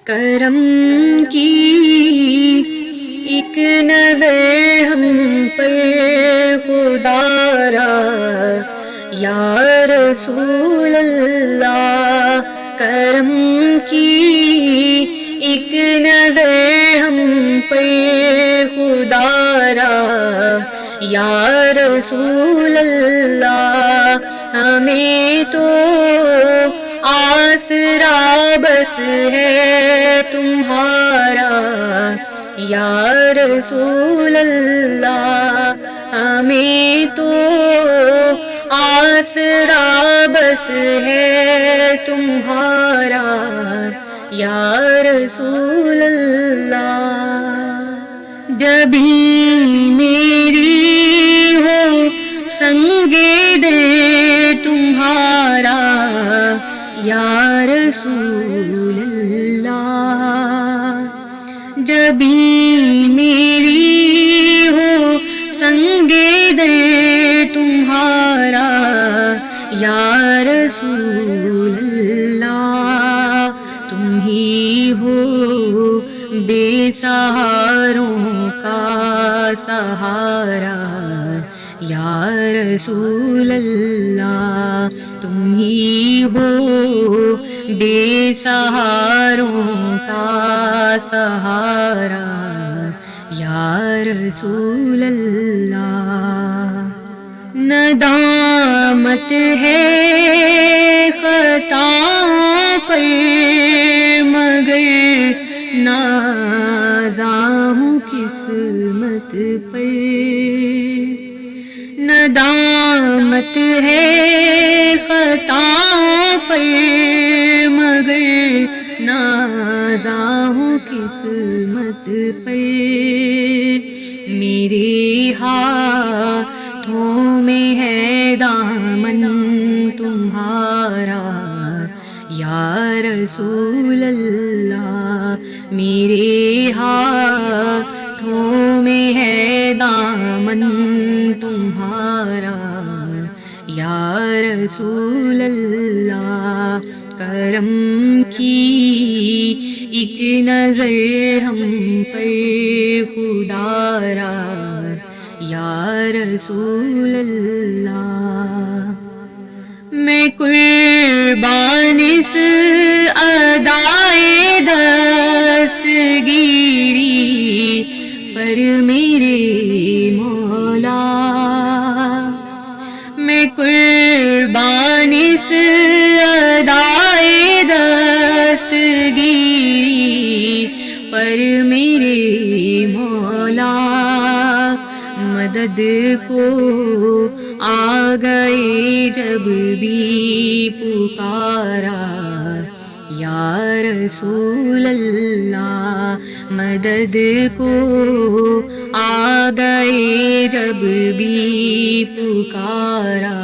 کرم کی ایک نظر ہم پر خدا را یا رسول اللہ، کرم کی ایک نظر ہم پر خدا را یا رسول اللہ، ہمیں تو آسرا بس ہے تمہارا یا رسول اللہ، ہمیں تو آسرا بس ہے تمہارا یا رسول اللہ۔ جبھی میری ہو سنگے دل تمہارا یا رسول اللہ، جبھی میری ہو سنگے دل تمہارا یا رسول اللہ، تم ہی ہو بے سہاروں کا سہارا یا رسول اللہ، تم ہی ہو بے سہاروں کا سہارا یا رسول اللہ۔ ندامت ہے خطاؤں پر مگر نازاں ہوں قسمت پر، ندامت ہے خطاؤں پر مگر نازاں ہوں قسمت پر، میرے ہاتھوں میں ہے دامن تمہارا یا رسول اللہ، میرے ہاتھوں میں ہے دامن تمہارا یا رسول اللہ، کرم کی ایک نظر ہم پر خدا را یا رسول اللہ، میں قربان اس ادائے دستگیری پر میرے مولا، میں قربان اس ادائے دستگیری پر میرے مولا، مدد کو آ گئے جب بھی پکارا یا رسول اللہ، مدد کو آ گئے جب بھی پکارا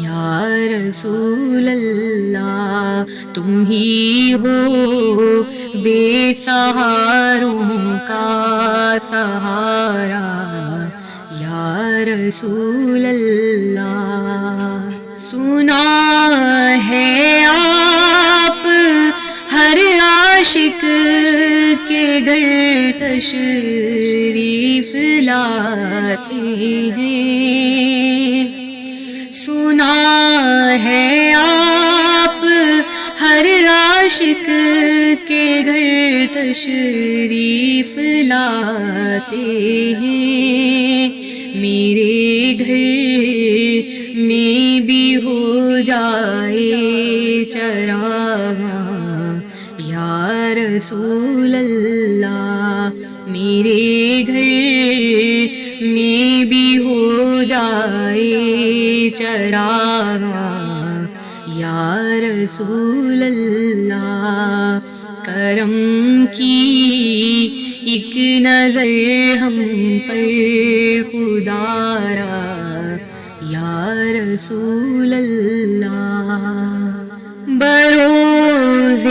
یا رسول اللہ، تم ہی ہو بے سہاروں کا سہارا یا رسول اللہ، سنا ہے آپ ہر عاشق کے گھر تشریف لاتے ہیں، سنا ہے آپ ہر عاشق کے گھر تشریف لاتے ہیں، میرے گھر میں بھی ہو جائے چراغاں یا رسول اللہ، میرے گھر میں بھی ہو جائے چراغاں یا رسول اللہ، کرم کی ایک نظر ہم پر خدا را یا رسول اللہ، بروز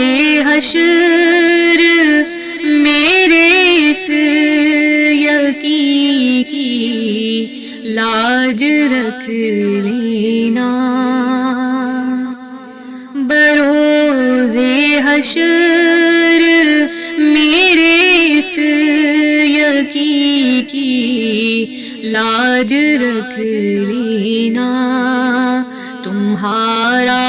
حشر میرے اس یقین کی لاج رکھ لینا، بروز حشر لاج رکھ لینا، تمہارا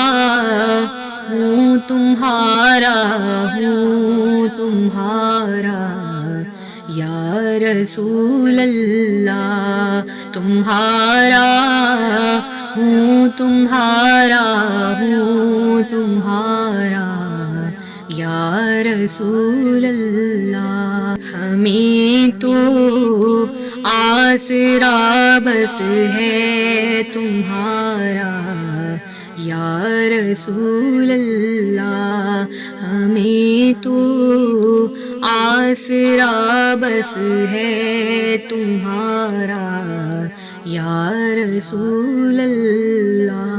ہوں تمہارا ہوں تمہارا یا رسول اللہ، تمہارا ہوں تمہارا ہوں تمہارا یا رسول اللہ۔ ہمیں تو آسرا بس ہے تمہارا یا رسول اللہ، ہمیں تو آسرا بس ہے تمہارا یا رسول اللہ۔